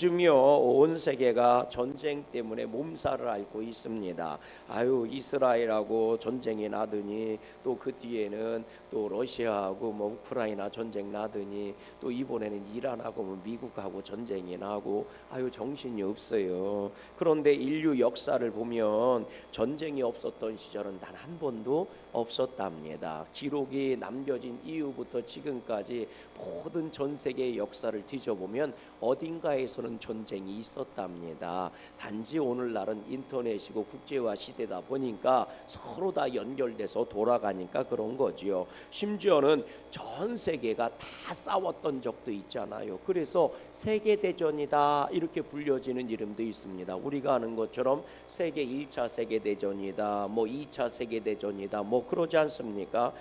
요즘요 온 세계가 전쟁 때문에 몸살을 앓고 있습니다. 이스라엘하고 전쟁이 나더니 또 그 뒤에는 또 러시아하고 우크라이나 전쟁 나더니 또 이번에는 이란하고 미국하고 전쟁이 나고 정신이 없어요. 그런데 인류 역사를 보면 전쟁이 없었던 시절은 단 한 번도 없었답니다. 기록이 남겨진 이후부터 지금까지 모든 전 세계의 역사를 뒤져보면 어딘가에서는 전쟁이 있었답니다. 단지 오늘날은 인터넷이고 국제화 시대다 보니까 서로 다 연결돼서 돌아가니까 그런 거지요. 심지어는 전 세계가 다 싸웠던 적도 있잖아요. 그래서 세계대전이다 이렇게 불려지는 이름도 있습니다. 우리가 아는 것처럼 세계 1차 세계대전이다, 2차 세계대전이다, 그러지 않습니까?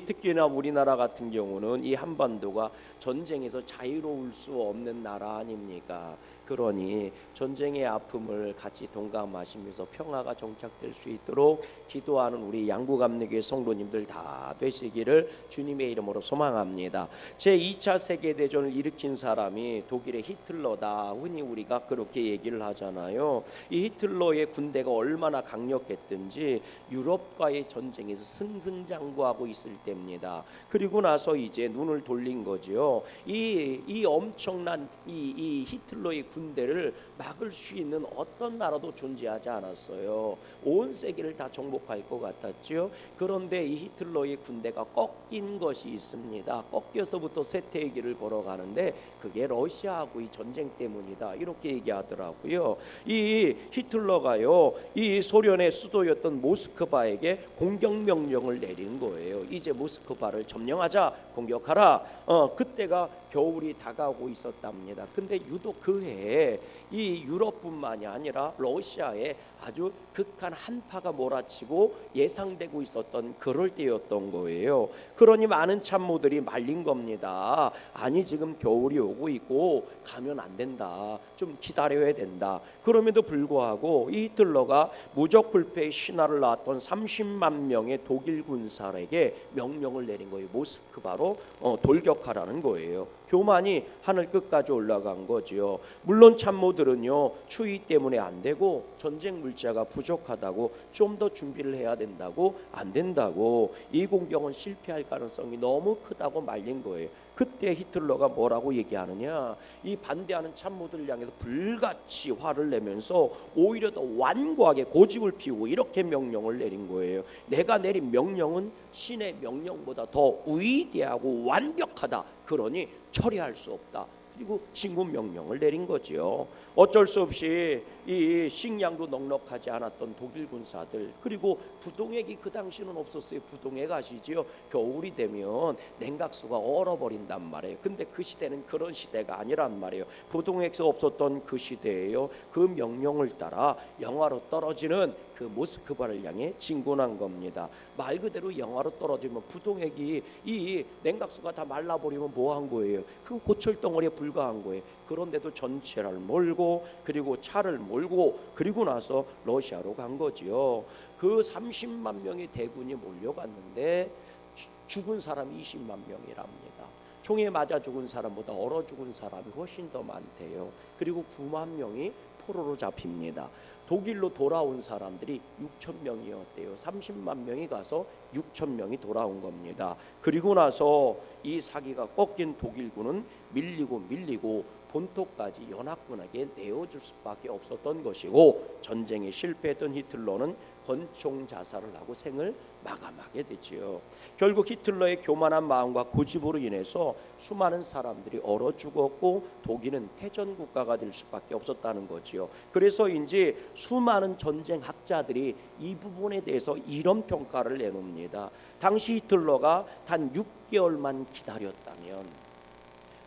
특히나 우리나라 같은 경우는 이 한반도가 전쟁에서 자유로울 수 없는 나라 아닙니까? 그러니 전쟁의 아픔을 같이 동감하시면서 평화가 정착될 수 있도록 기도하는 우리 양구감리교회 성도님들 다 되시기를 주님의 이름으로 소망합니다. 제2차 세계대전을 일으킨 사람이 독일의 히틀러다. 흔히 우리가 그렇게 얘기를 하잖아요. 이 히틀러의 군대가 얼마나 강력했든지 유럽과의 전쟁에서 승승장구하고 있을 때입니다. 그리고 나서 이제 눈을 돌린 거죠. 이 엄청난 이 히틀러의 군대를 막을 수 있는 어떤 나라도 존재하지 않았어요. 온 세계를 다 정복할 것 같았죠. 그런데 이 히틀러의 군대가 꺾인 것이 있습니다. 꺾여서부터 쇠퇴의 길을 걸어가는데 그게 러시아하고의 전쟁 때문이다 이렇게 얘기하더라고요. 이 히틀러가요 이 소련의 수도였던 모스크바에게 공격 명령을 내린 거예요. 이제 모스크바를 점령하자, 공격하라. 그때가 겨울이 다가오고 있었답니다. 근데 유독 그 해에 이 유럽뿐만이 아니라 러시아에 아주 극한 한파가 몰아치고 예상되고 있었던 그럴 때였던 거예요. 그러니 많은 참모들이 말린 겁니다. 아니 지금 겨울이 오고 있고 가면 안 된다. 좀 기다려야 된다. 그럼에도 불구하고 이 히틀러가 무적불패의 신화를 낳았던 30만 명의 독일 군사에게 명령을 내린 거예요. 모스크바로 돌격하라는 거예요. 교만이 하늘 끝까지 올라간 거지요. 물론 참모들은요 추위 때문에 안 되고 전쟁 물자가 부족하다고 좀 더 준비를 해야 된다고 안 된다고 이 공격은 실패할 가능성이 너무 크다고 말린 거예요. 그때 히틀러가 뭐라고 얘기하느냐, 이 반대하는 참모들 향해서 불같이 화를 내면서 오히려 더 완고하게 고집을 피우고 이렇게 명령을 내린 거예요. 내가 내린 명령은 신의 명령보다 더 위대하고 완벽하다. 그러니 처리할 수 없다. 그리고 진군 명령을 내린 거지요. 어쩔 수 없이 이 식량도 넉넉하지 않았던 독일 군사들, 그리고 부동액이 그 당시는 없었어요. 부동액 아시지요? 겨울이 되면 냉각수가 얼어버린단 말이에요. 근데 그 시대는 그런 시대가 아니란 말이에요. 부동액이 없었던 그 시대에요. 그 명령을 따라 영하로 떨어지는 그 모스크바를 향해 진군한 겁니다. 말 그대로 영하로 떨어지면 부동액이 이 냉각수가 다 말라버리면 뭐 한 거예요? 그 고철덩어리에 불과한 거예요. 그런데도 전체를 몰고 그리고 차를 몰고 그리고 나서 러시아로 간 거지요. 그 30만 명의 대군이 몰려갔는데 죽은 사람이 20만 명이랍니다. 총에 맞아 죽은 사람보다 얼어 죽은 사람이 훨씬 더 많대요. 그리고 9만 명이 포로로 잡힙니다. 독일로 돌아온 사람들이 6천 명이었대요. 30만 명이 가서 6천 명이 돌아온 겁니다. 그리고 나서 이 사기가 꺾인 독일군은 밀리고 본토까지 연합군에게 내어줄 수밖에 없었던 것이고, 전쟁에 실패했던 히틀러는 권총 자살을 하고 생을 마감하게 되지요. 결국 히틀러의 교만한 마음과 고집으로 인해서 수많은 사람들이 얼어 죽었고 독일은 패전 국가가 될 수밖에 없었다는 거지요. 그래서인지 수많은 전쟁 학자들이 이 부분에 대해서 이런 평가를 내놓습니다. 당시 히틀러가 단 6개월만 기다렸다면,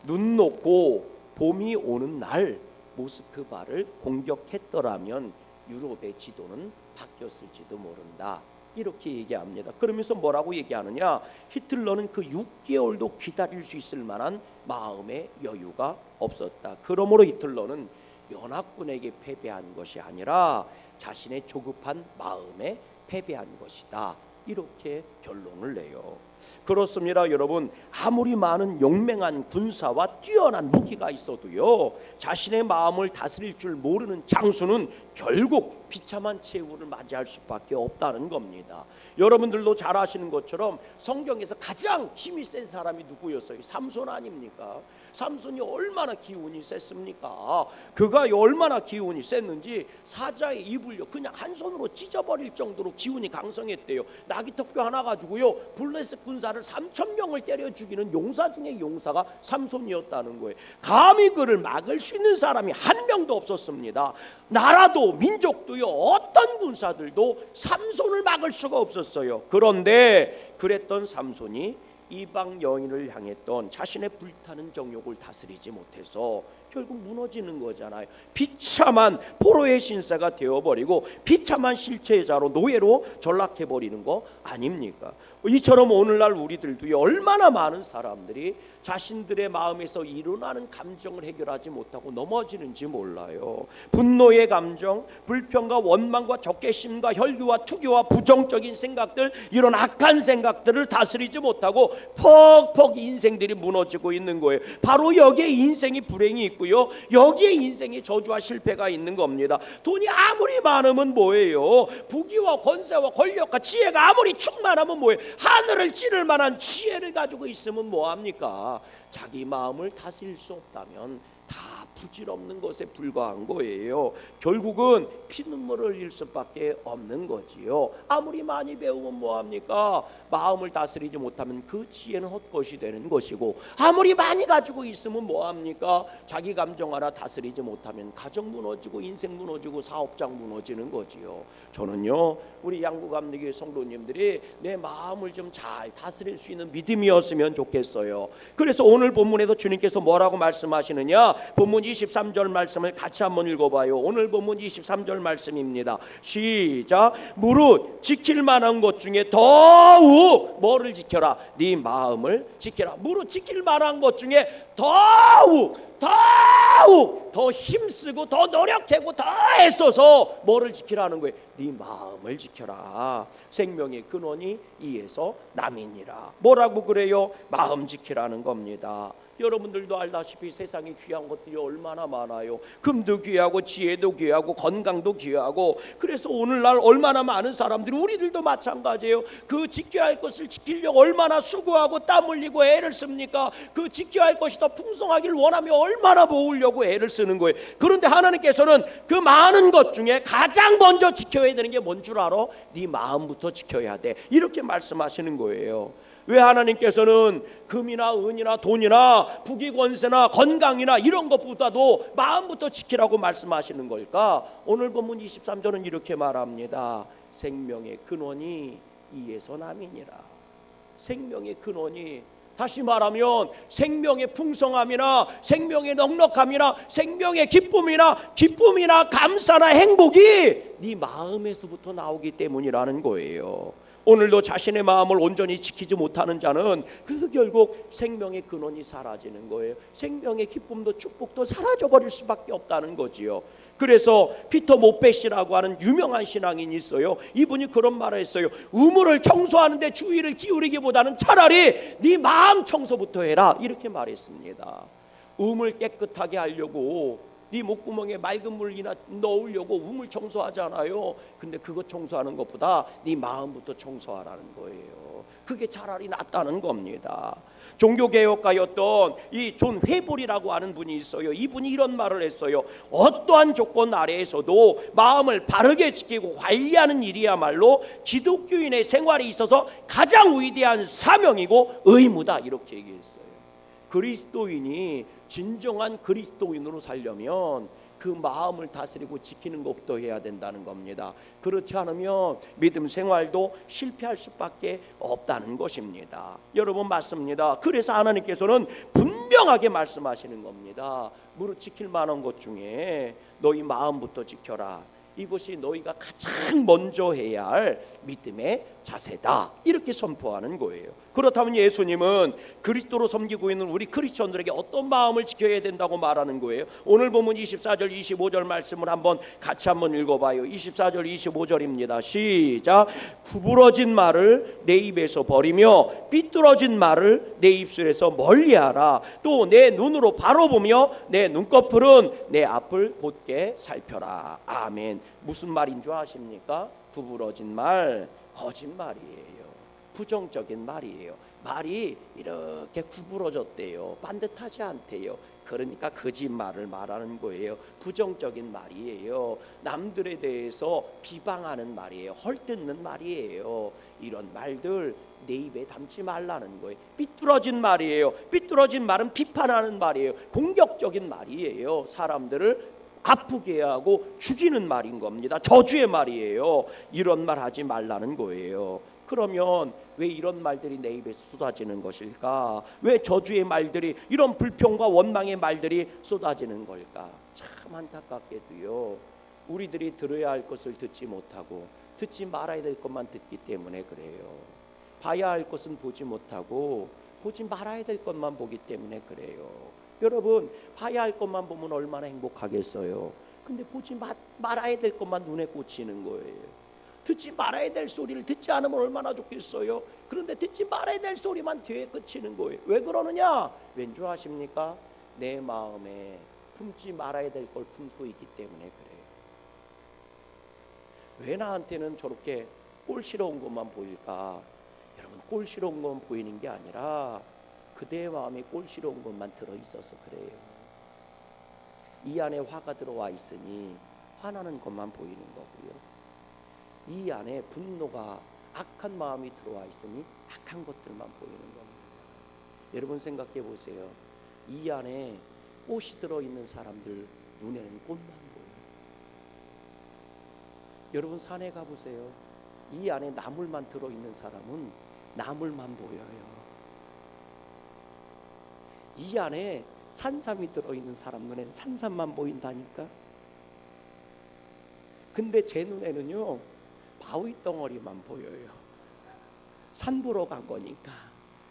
눈 녹고 봄이 오는 날 모스크바를 공격했더라면 유럽의 지도는 바뀌었을지도 모른다. 이렇게 얘기합니다. 그러면서 뭐라고 얘기하느냐, 히틀러는 그 6개월도 기다릴 수 있을 만한 마음의 여유가 없었다. 그러므로 히틀러는 연합군에게 패배한 것이 아니라 자신의 조급한 마음에 패배한 것이다. 이렇게 결론을 내요. 그렇습니다, 여러분. 아무리 많은 용맹한 군사와 뛰어난 무기가 있어도요, 자신의 마음을 다스릴 줄 모르는 장수는 결국 비참한 최후를 맞이할 수밖에 없다는 겁니다. 여러분들도 잘 아시는 것처럼 성경에서 가장 힘이 센 사람이 누구였어요? 삼손 아닙니까? 삼손이 얼마나 기운이 셌습니까? 그가 얼마나 기운이 셌는지 사자의 입을요 그냥 한 손으로 찢어버릴 정도로 기운이 강성했대요. 나귀턱뼈 하나 가지고요 블레셋 군사를 3,000명을 때려 죽이는 용사 중에 용사가 삼손이었다는 거예요. 감히 그를 막을 수 있는 사람이 한 명도 없었습니다. 나라도 민족도요 어떤 군사들도 삼손을 막을 수가 없었어요. 그런데 그랬던 삼손이 이방 여인을 향했던 자신의 불타는 정욕을 다스리지 못해서 결국 무너지는 거잖아요. 비참한 포로의 신세가 되어버리고 비참한 실체자로 노예로 전락해버리는 거 아닙니까? 이처럼 오늘날 우리들도 얼마나 많은 사람들이 자신들의 마음에서 일어나는 감정을 해결하지 못하고 넘어지는지 몰라요. 분노의 감정, 불평과 원망과 적개심과 혈기와 투기와 부정적인 생각들, 이런 악한 생각들을 다스리지 못하고 퍽퍽 인생들이 무너지고 있는 거예요. 바로 여기에 인생이 불행이 있고요, 여기에 인생의 저주와 실패가 있는 겁니다. 돈이 아무리 많으면 뭐예요? 부귀와 권세와 권력과 지혜가 아무리 충만하면 뭐예요? 하늘을 찌를 만한 지혜를 가지고 있으면 뭐합니까? 자기 마음을 다스릴 수 없다면 다 부질없는 것에 불과한 거예요. 결국은 피눈물을 흘릴 수밖에 없는 거지요. 아무리 많이 배우면 뭐합니까? 마음을 다스리지 못하면 그 지혜는 헛것이 되는 것이고, 아무리 많이 가지고 있으면 뭐합니까? 자기 감정 하나 다스리지 못하면 가정 무너지고 인생 무너지고 사업장 무너지는 거지요. 저는요 우리 양구감리교회 성도님들이 내 마음을 좀 잘 다스릴 수 있는 믿음이었으면 좋겠어요. 그래서 오늘 본문에서 주님께서 뭐라고 말씀하시느냐, 본문 23절 말씀을 같이 한번 읽어봐요. 오늘 본문 23절 말씀입니다. 시작. 무릇 지킬 만한 것 중에 더욱 뭐를 지켜라? 네 마음을 지켜라. 무릇 지킬 만한 것 중에 더욱 더 힘쓰고 더 노력하고 더 애써서 뭐를 지키라는 거예요? 네 마음을 지켜라. 생명의 근원이 이에서 남이니라. 뭐라고 그래요? 마음 지키라는 겁니다. 여러분들도 알다시피 세상에 귀한 것들이 얼마나 많아요. 금도 귀하고 지혜도 귀하고 건강도 귀하고, 그래서 오늘날 얼마나 많은 사람들이, 우리들도 마찬가지예요. 그 지켜야 할 것을 지키려고 얼마나 수고하고 땀 흘리고 애를 씁니까? 그 지켜야 할 것이 더 풍성하길 원하며 얼마나 모으려고 애를 쓰는 거예요. 그런데 하나님께서는 그 많은 것 중에 가장 먼저 지켜야 되는 게 뭔 줄 알아? 네 마음부터 지켜야 돼. 이렇게 말씀하시는 거예요. 왜 하나님께서는 금이나 은이나 돈이나 부귀권세나 건강이나 이런 것보다도 마음부터 지키라고 말씀하시는 걸까? 오늘 본문 23절은 이렇게 말합니다. 생명의 근원이 이에서 남이니라. 생명의 근원이, 다시 말하면 생명의 풍성함이나 생명의 넉넉함이나 생명의 기쁨이나 감사나 행복이 네 마음에서부터 나오기 때문이라는 거예요. 오늘도 자신의 마음을 온전히 지키지 못하는 자는 그래서 결국 생명의 근원이 사라지는 거예요. 생명의 기쁨도 축복도 사라져버릴 수밖에 없다는 거지요. 그래서 피터 모펫이라고 하는 유명한 신앙인이 있어요. 이분이 그런 말을 했어요. 우물을 청소하는데 주의를 기울이기보다는 차라리 네 마음 청소부터 해라, 이렇게 말했습니다. 우물 깨끗하게 하려고 네 목구멍에 맑은 물이나 넣으려고 우물 청소하잖아요. 근데 그거 청소하는 것보다 네 마음부터 청소하라는 거예요. 그게 차라리 낫다는 겁니다. 종교개혁가였던 이 존 회볼이라고 하는 분이 있어요. 이분이 이런 말을 했어요. 어떠한 조건 아래에서도 마음을 바르게 지키고 관리하는 일이야말로 기독교인의 생활에 있어서 가장 위대한 사명이고 의무다, 이렇게 얘기했어요. 그리스도인이 진정한 그리스도인으로 살려면 그 마음을 다스리고 지키는 것부터 해야 된다는 겁니다. 그렇지 않으면 믿음 생활도 실패할 수밖에 없다는 것입니다. 여러분, 맞습니다. 그래서 하나님께서는 분명하게 말씀하시는 겁니다. 무릇 지킬 만한 것 중에 너희 마음부터 지켜라. 이것이 너희가 가장 먼저 해야 할 믿음의 자세다, 이렇게 선포하는 거예요. 그렇다면 예수님은 그리스도로 섬기고 있는 우리 크리스천들에게 어떤 마음을 지켜야 된다고 말하는 거예요? 오늘 보면 24절 25절 말씀을 같이 한번 읽어봐요. 24절 25절입니다. 시작. 구부러진 말을 내 입에서 버리며 삐뚤어진 말을 내 입술에서 멀리하라. 또 내 눈으로 바로 보며 내 눈꺼풀은 내 앞을 곧게 살펴라. 아멘. 무슨 말인 줄 아십니까? 구부러진 말, 거짓말이에요. 부정적인 말이에요. 말이 이렇게 구부러졌대요. 반듯하지 않대요. 그러니까 거짓말을 말하는 거예요. 부정적인 말이에요. 남들에 대해서 비방하는 말이에요. 헐뜯는 말이에요. 이런 말들 내 입에 담지 말라는 거예요. 삐뚤어진 말이에요. 삐뚤어진 말은 비판하는 말이에요. 공격적인 말이에요. 사람들을 아프게 하고 죽이는 말인 겁니다. 저주의 말이에요. 이런 말 하지 말라는 거예요. 그러면 왜 이런 말들이 내 입에서 쏟아지는 것일까? 왜 저주의 말들이, 이런 불평과 원망의 말들이 쏟아지는 걸까? 참 안타깝게도요, 우리들이 들어야 할 것을 듣지 못하고 듣지 말아야 될 것만 듣기 때문에 그래요. 봐야 할 것은 보지 못하고 보지 말아야 될 것만 보기 때문에 그래요. 여러분, 봐야 할 것만 보면 얼마나 행복하겠어요. 근데 보지 말아야 될 것만 눈에 꽂히는 거예요. 듣지 말아야 될 소리를 듣지 않으면 얼마나 좋겠어요. 그런데 듣지 말아야 될 소리만 뒤에 그치는 거예요. 왜 그러느냐? 왠 줄 아십니까? 내 마음에 품지 말아야 될 걸 품고 있기 때문에 그래요. 왜 나한테는 저렇게 꼴시러운 것만 보일까? 여러분, 꼴시러운 것만 보이는 게 아니라 그대의 마음에 꼴시러운 것만 들어있어서 그래요. 이 안에 화가 들어와 있으니 화나는 것만 보이는 거고요. 이 안에 분노가, 악한 마음이 들어와 있으니 악한 것들만 보이는 겁니다. 여러분 생각해 보세요. 이 안에 꽃이 들어있는 사람들 눈에는 꽃만 보여요. 여러분 산에 가보세요. 이 안에 나물만 들어있는 사람은 나물만 보여요. 이 안에 산삼이 들어있는 사람 눈에는 산삼만 보인다니까. 근데 제 눈에는요, 바위 덩어리만 보여요. 산 보러 간 거니까.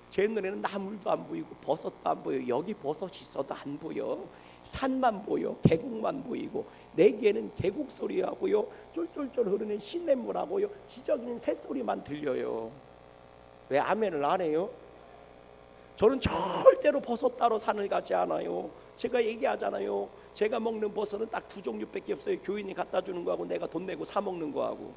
제 눈에는 나물도 안 보이고 버섯도 안 보여요. 여기 버섯이 있어도 안 보여. 산만 보여. 계곡만 보이고, 내 귀에는 계곡 소리하고요, 쫄쫄쫄 흐르는 시냇물하고요, 지저귀는 새소리만 들려요. 왜 아멘을 안 해요? 저는 절대로 버섯 따러 산을 가지 않아요. 제가 얘기하잖아요. 제가 먹는 버섯은 딱 두 종류밖에 없어요. 교인이 갖다 주는 거하고 내가 돈 내고 사 먹는 거하고.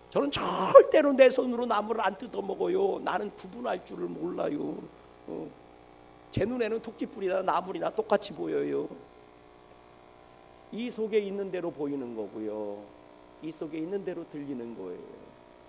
저는 절대로 내 손으로 나무를 안 뜯어 먹어요. 나는 구분할 줄을 몰라요. 제 눈에는 토끼뿔이나 나물이나 똑같이 보여요. 이 속에 있는 대로 보이는 거고요, 이 속에 있는 대로 들리는 거예요.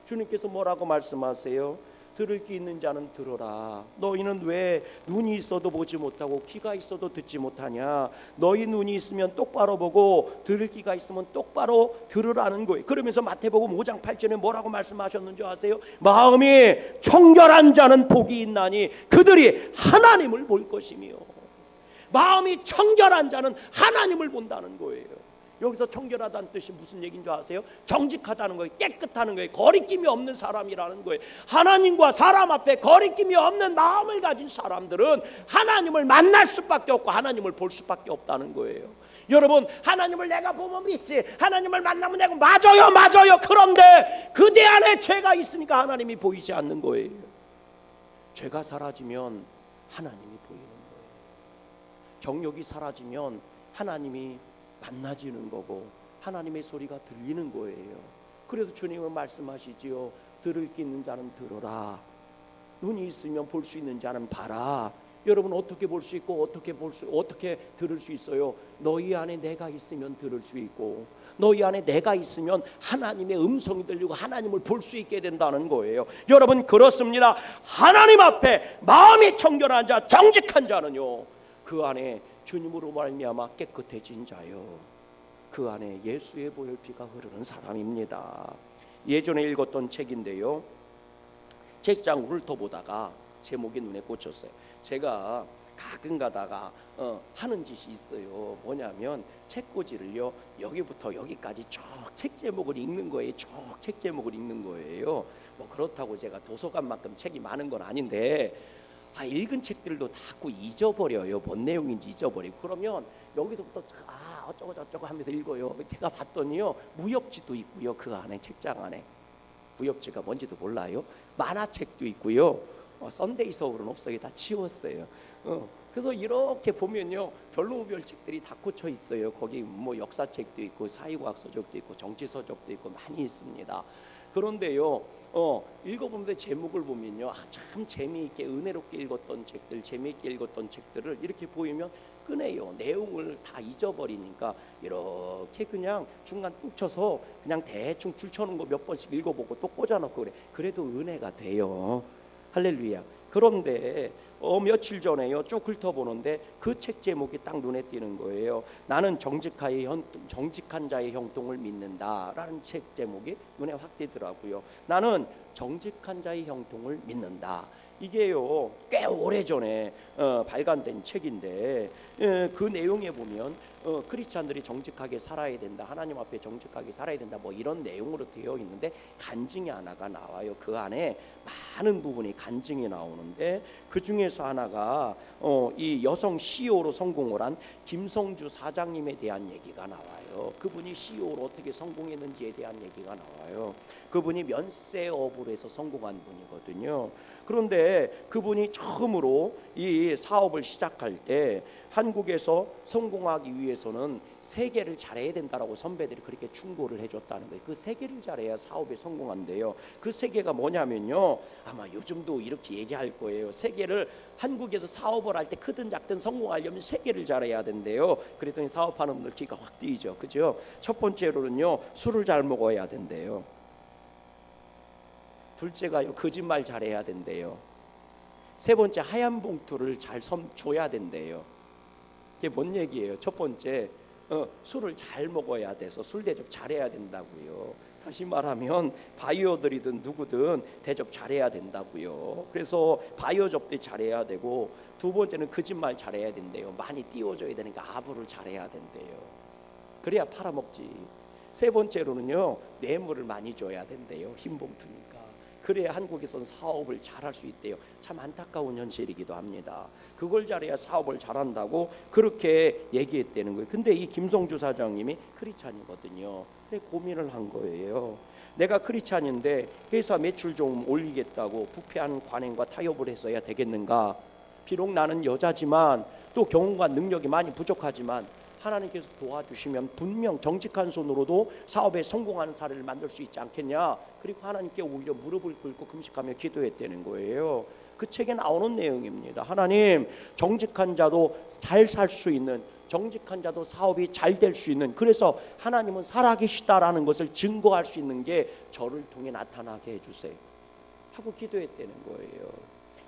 주님께서 뭐라고 말씀하세요? 들을 귀 있는 자는 들어라. 너희는 왜 눈이 있어도 보지 못하고 귀가 있어도 듣지 못하냐? 너희 눈이 있으면 똑바로 보고 들을 귀가 있으면 똑바로 들으라는 거예요. 그러면서 마태복음 5장 8절에 뭐라고 말씀하셨는지 아세요? 마음이 청결한 자는 복이 있나니 그들이 하나님을 볼 것이며. 마음이 청결한 자는 하나님을 본다는 거예요. 여기서 청결하다는 뜻이 무슨 얘기인 줄 아세요? 정직하다는 거예요. 깨끗하는 거예요. 거리낌이 없는 사람이라는 거예요. 하나님과 사람 앞에 거리낌이 없는 마음을 가진 사람들은 하나님을 만날 수밖에 없고 하나님을 볼 수밖에 없다는 거예요. 여러분, 하나님을 내가 보면 믿지, 하나님을 만나면 내가 맞아요. 그런데 그대 안에 죄가 있으니까 하나님이 보이지 않는 거예요. 죄가 사라지면 하나님이 보이는 거예요. 정욕이 사라지면 하나님이 만나지는 거고 하나님의 소리가 들리는 거예요. 그래서 주님은 말씀하시지요. 들을 귀 있는 자는 들어라. 눈이 있으면 볼 수 있는 자는 봐라. 여러분, 어떻게 볼 수 있고 어떻게 들을 수 있어요? 너희 안에 내가 있으면 들을 수 있고, 너희 안에 내가 있으면 하나님의 음성이 들리고 하나님을 볼 수 있게 된다는 거예요. 여러분, 그렇습니다. 하나님 앞에 마음이 청결한 자, 정직한 자는요, 그 안에 주님으로 말미암아 깨끗해진 자요, 그 안에 예수의 보혈 피가 흐르는 사람입니다. 예전에 읽었던 책인데요, 책장 훑어보다가 제목이 눈에 꽂혔어요. 제가 가끔 가다가 하는 짓이 있어요. 뭐냐면 책꽂이를요 여기부터 여기까지 쭉 책 제목을 읽는 거예요. 쭉 책 제목을 읽는 거예요. 뭐 그렇다고 제가 도서관만큼 책이 많은 건 아닌데 읽은 책들도 자꾸 잊어버려요. 뭔 내용인지 잊어버리고 그러면 여기서부터 어쩌고 저쩌고 하면서 읽어요. 제가 봤더니요 무협지도 있고요. 그 안에 책장 안에 무협지가 뭔지도 몰라요. 만화책도 있고요. 썬데이 서울은 없어요. 다 치웠어요. 그래서 이렇게 보면요 별로별 책들이 다 꽂혀 있어요. 거기 뭐 역사책도 있고 사회과학 서적도 있고 정치 서적도 있고 많이 있습니다. 그런데요 읽어보는데 제목을 보면요 참 재미있게 은혜롭게 읽었던 책들, 재미있게 읽었던 책들을 이렇게 보이면 끄네요. 내용을 다 잊어버리니까 이렇게 그냥 중간 뚝 쳐서 그냥 대충 줄 쳐놓은 거 몇 번씩 읽어보고 또 꽂아놓고 그래. 그래도 은혜가 돼요. 할렐루야. 그런데 며칠 전에요 쭉 훑어보는데 그 책 제목이 딱 눈에 띄는 거예요. 나는 정직한 자의 형통을 믿는다라는 책 제목이 눈에 확 띄더라고요. 나는 정직한 자의 형통을 믿는다. 이게요 꽤 오래전에 발간된 책인데 그 내용에 보면 크리스찬들이 정직하게 살아야 된다, 하나님 앞에 정직하게 살아야 된다, 뭐 이런 내용으로 되어 있는데 간증이 하나가 나와요. 그 안에 많은 부분이 간증이 나오는데 그 중에서 하나가 이 여성 CEO로 성공을 한 김성주 사장님에 대한 얘기가 나와요. 그분이 CEO로 어떻게 성공했는지에 대한 얘기가 나와요. 그분이 면세업으로 해서 성공한 분이거든요. 그런데 그분이 처음으로 이 사업을 시작할 때 한국에서 성공하기 위해서는 세 개를 잘해야 된다라고 선배들이 그렇게 충고를 해줬다는 거예요. 그 세 개를 잘해야 사업에 성공한대요. 그 세 개가 뭐냐면요 아마 요즘도 이렇게 얘기할 거예요. 세 개를 한국에서 사업을 할 때 크든 작든 성공하려면 세 개를 잘해야 된대요. 그랬더니 사업하는 분들 귀가 확 뜨이죠. 그죠? 첫 번째로는요 술을 잘 먹어야 된대요. 둘째가요 거짓말 잘해야 된대요. 세 번째 하얀 봉투를 잘 줘야 된대요. 이게 뭔 얘기예요? 첫 번째 술을 잘 먹어야 돼서 술 대접 잘해야 된다고요. 다시 말하면 바이어들이든 누구든 대접 잘해야 된다고요. 그래서 바이어 접대 잘해야 되고 두 번째는 거짓말 잘해야 된대요. 많이 띄워줘야 되니까 아부를 잘해야 된대요. 그래야 팔아먹지. 세 번째로는요 뇌물을 많이 줘야 된대요. 흰 봉투니까. 그래야 한국에선 사업을 잘할 수 있대요. 참 안타까운 현실이기도 합니다. 그걸 잘해야 사업을 잘한다고 그렇게 얘기했다는 거예요. 근데 이 김성주 사장님이 크리스찬이거든요. 고민을 한 거예요. 내가 크리스찬인데 회사 매출 좀 올리겠다고 부패한 관행과 타협을 했어야 되겠는가? 비록 나는 여자지만 또 경험과 능력이 많이 부족하지만 하나님께서 도와주시면 분명 정직한 손으로도 사업에 성공하는 사례를 만들 수 있지 않겠냐. 그리고 하나님께 오히려 무릎을 꿇고 금식하며 기도했다는 거예요. 그 책에 나오는 내용입니다. 하나님, 정직한 자도 잘 살 수 있는, 정직한 자도 사업이 잘 될 수 있는, 그래서 하나님은 살아계시다라는 것을 증거할 수 있는 게 저를 통해 나타나게 해주세요 하고 기도했다는 거예요.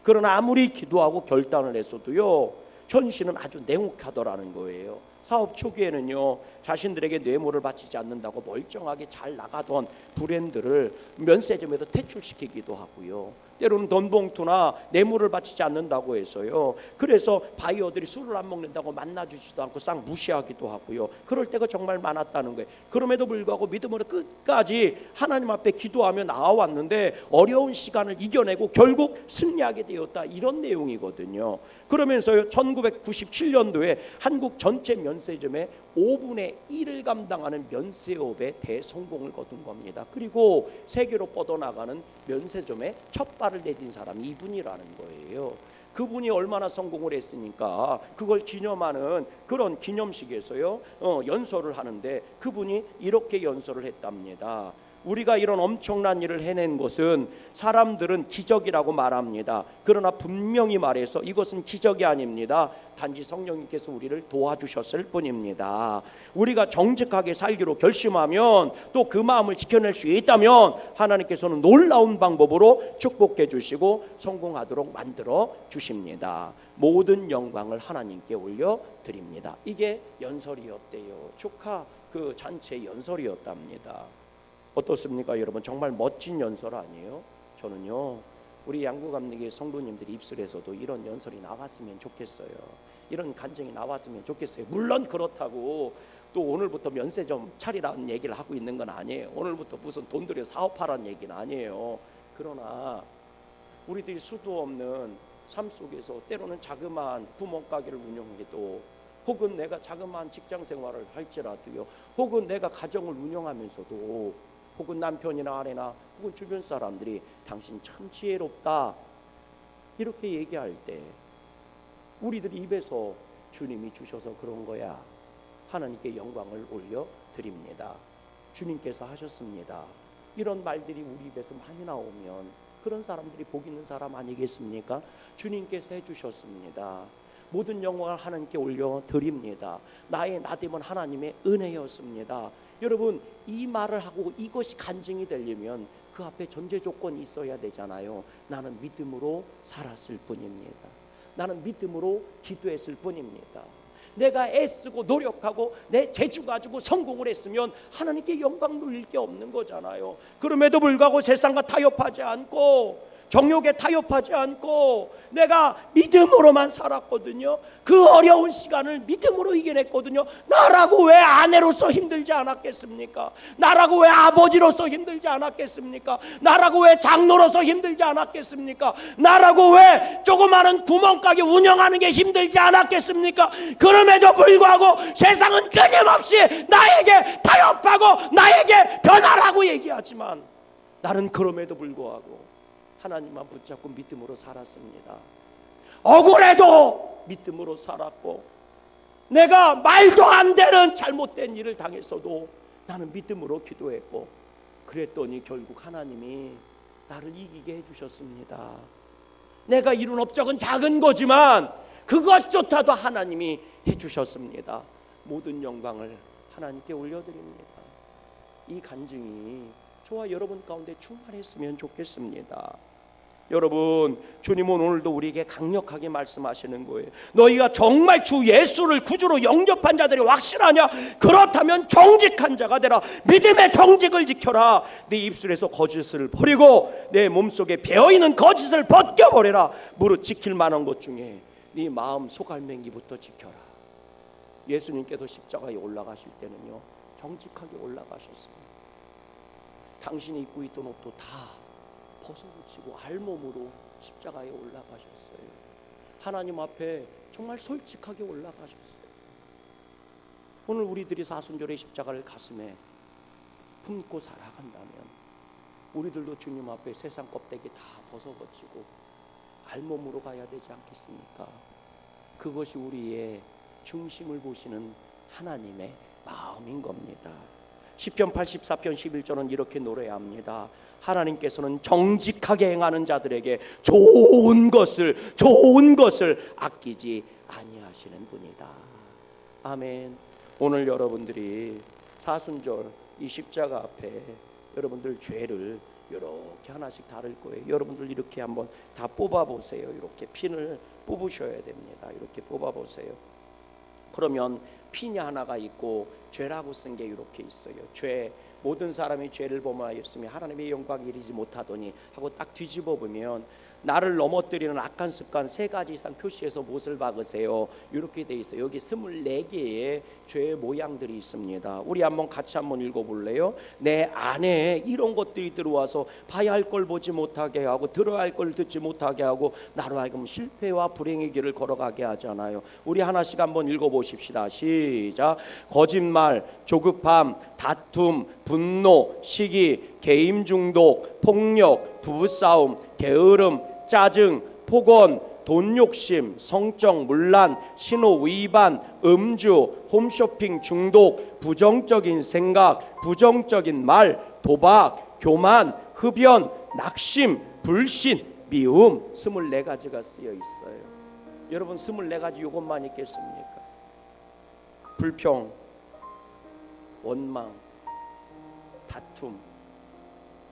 그러나 아무리 기도하고 결단을 했어도요 현실은 아주 냉혹하더라는 거예요. 사업 초기에는요 자신들에게 뇌물을 바치지 않는다고 멀쩡하게 잘 나가던 브랜드를 면세점에서 퇴출시키기도 하고요. 때로는 돈 봉투나 뇌물을 바치지 않는다고 해서요 그래서 바이어들이 술을 안 먹는다고 만나주지도 않고 싹 무시하기도 하고요. 그럴 때가 정말 많았다는 거예요. 그럼에도 불구하고 믿음으로 끝까지 하나님 앞에 기도하며 나아왔는데 어려운 시간을 이겨내고 결국 승리하게 되었다, 이런 내용이거든요. 그러면서요 1997년도에 한국 전체 면세점의 5분의 1을 감당하는 면세업에 대성공을 거둔 겁니다. 그리고 세계로 뻗어나가는 면세점에 첫 발을 내딘 사람이 이분이라는 거예요. 그분이 얼마나 성공을 했으니까 그걸 기념하는 그런 기념식에서요 연설을 하는데 그분이 이렇게 연설을 했답니다. 우리가 이런 엄청난 일을 해낸 것은 사람들은 기적이라고 말합니다. 그러나 분명히 말해서 이것은 기적이 아닙니다. 단지 성령님께서 우리를 도와주셨을 뿐입니다. 우리가 정직하게 살기로 결심하면 또 그 마음을 지켜낼 수 있다면 하나님께서는 놀라운 방법으로 축복해 주시고 성공하도록 만들어 주십니다. 모든 영광을 하나님께 올려드립니다. 이게 연설이었대요. 축하 그 잔치 연설이었답니다. 어떻습니까 여러분? 정말 멋진 연설 아니에요? 저는요 우리 양구감리교 성도님들이 입술에서도 이런 연설이 나왔으면 좋겠어요. 이런 간증이 나왔으면 좋겠어요. 물론 그렇다고 또 오늘부터 면세점 차리라는 얘기를 하고 있는 건 아니에요. 오늘부터 무슨 돈 들여 사업하라는 얘기는 아니에요. 그러나 우리들이 수도 없는 삶 속에서 때로는 자그마한 구멍가게를 운영해도, 혹은 내가 자그마한 직장 생활을 할지라도요, 혹은 내가 가정을 운영하면서도, 혹은 남편이나 아내나 혹은 주변 사람들이 당신 참 지혜롭다 이렇게 얘기할 때 우리들 입에서 주님이 주셔서 그런 거야, 하나님께 영광을 올려 드립니다, 주님께서 하셨습니다, 이런 말들이 우리 입에서 많이 나오면 그런 사람들이 복 있는 사람 아니겠습니까? 주님께서 해주셨습니다, 모든 영광을 하나님께 올려 드립니다, 나의 나됨은 하나님의 은혜였습니다. 여러분, 이 말을 하고 이것이 간증이 되려면 그 앞에 전제 조건이 있어야 되잖아요. 나는 믿음으로 살았을 뿐입니다. 나는 믿음으로 기도했을 뿐입니다. 내가 애쓰고 노력하고 내 재주 가지고 성공을 했으면 하나님께 영광 돌릴 게 없는 거잖아요. 그럼에도 불구하고 세상과 타협하지 않고, 정욕에 타협하지 않고 내가 믿음으로만 살았거든요. 그 어려운 시간을 믿음으로 이겨냈거든요. 나라고 왜 아내로서 힘들지 않았겠습니까? 나라고 왜 아버지로서 힘들지 않았겠습니까? 나라고 왜 장로로서 힘들지 않았겠습니까? 나라고 왜 조그마한 구멍가게 운영하는 게 힘들지 않았겠습니까? 그럼에도 불구하고 세상은 끊임없이 나에게 타협하고 나에게 변하라고 얘기하지만 나는 그럼에도 불구하고 하나님만 붙잡고 믿음으로 살았습니다. 억울해도 믿음으로 살았고, 내가 말도 안 되는 잘못된 일을 당했어도 나는 믿음으로 기도했고, 그랬더니 결국 하나님이 나를 이기게 해주셨습니다. 내가 이룬 업적은 작은 거지만 그것조차도 하나님이 해주셨습니다. 모든 영광을 하나님께 올려드립니다. 이 간증이 저와 여러분 가운데 충만했으면 좋겠습니다. 여러분, 주님은 오늘도 우리에게 강력하게 말씀하시는 거예요. 너희가 정말 주 예수를 구주로 영접한 자들이 확실하냐? 그렇다면 정직한 자가 되라. 믿음의 정직을 지켜라. 네 입술에서 거짓을 버리고 내 몸속에 배어있는 거짓을 벗겨버려라. 무릇 지킬 만한 것 중에 네 마음 속알맹이부터 지켜라. 예수님께서 십자가에 올라가실 때는요, 정직하게 올라가셨습니다. 당신이 입고 있던 옷도 다 벗어붙이고 알몸으로 십자가에 올라가셨어요. 하나님 앞에 정말 솔직하게 올라가셨어요. 오늘 우리들이 사순절의 십자가를 가슴에 품고 살아간다면 우리들도 주님 앞에 세상 껍데기 다 벗어버리고 알몸으로 가야 되지 않겠습니까? 그것이 우리의 중심을 보시는 하나님의 마음인 겁니다. 시편 84편 11절은 이렇게 노래합니다. 하나님께서는 정직하게 행하는 자들에게 좋은 것을 아끼지 아니하시는 분이다. 아멘. 오늘 여러분들이 사순절 이 십자가 앞에 여러분들 죄를 이렇게 하나씩 다를 거예요. 여러분들 이렇게 한번 다 뽑아보세요. 이렇게 핀을 뽑으셔야 됩니다. 이렇게 뽑아보세요. 그러면 핀이 하나가 있고 죄라고 쓴 게 이렇게 있어요. 죄, 모든 사람이 죄를 범하였으며 하나님의 영광에 이르지 못하더니 하고 딱 뒤집어 보면 나를 넘어뜨리는 악한 습관 3가지 이상 표시해서 못을 박으세요. 이렇게 돼 있어요. 여기 24개의 죄의 모양들이 있습니다. 우리 한번 같이 한번 읽어볼래요? 내 안에 이런 것들이 들어와서 봐야 할 걸 보지 못하게 하고 들어야 할 걸 듣지 못하게 하고 나로 하여금 실패와 불행의 길을 걸어가게 하잖아요. 우리 하나씩 한번 읽어보십시다. 시작. 거짓말, 조급함, 다툼, 분노, 시기, 게임 중독, 폭력, 부부싸움, 게으름, 짜증, 폭언, 돈 욕심, 성적 문란, 신호 위반, 음주, 홈쇼핑 중독, 부정적인 생각, 부정적인 말, 도박, 교만, 흡연, 낙심, 불신, 미움. 24가지가 쓰여 있어요. 여러분 24가지 이것만 있겠습니까? 불평, 원망, 다툼,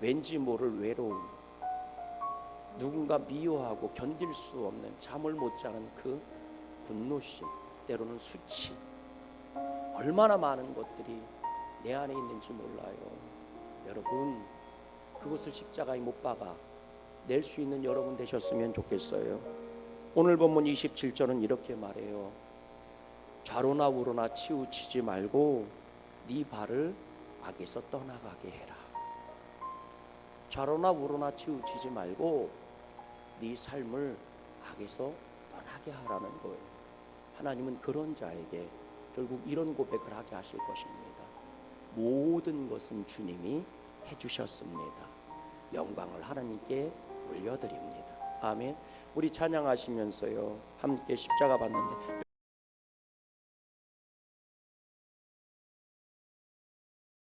왠지 모를 외로움, 누군가 미워하고 견딜 수 없는 잠을 못 자는 그 분노심, 때로는 수치, 얼마나 많은 것들이 내 안에 있는지 몰라요. 여러분, 그것을 십자가에 못 박아 낼 수 있는 여러분 되셨으면 좋겠어요. 오늘 본문 27절은 이렇게 말해요. 좌로나 우로나 치우치지 말고 네 발을 악에서 떠나가게 해라. 좌로나 우로나 치우치지 말고 네 삶을 악에서 떠나게 하라는 거예요. 하나님은 그런 자에게 결국 이런 고백을 하게 하실 것입니다. 모든 것은 주님이 해주셨습니다. 영광을 하나님께 올려드립니다. 아멘. 우리 찬양하시면서요 함께 십자가 받는데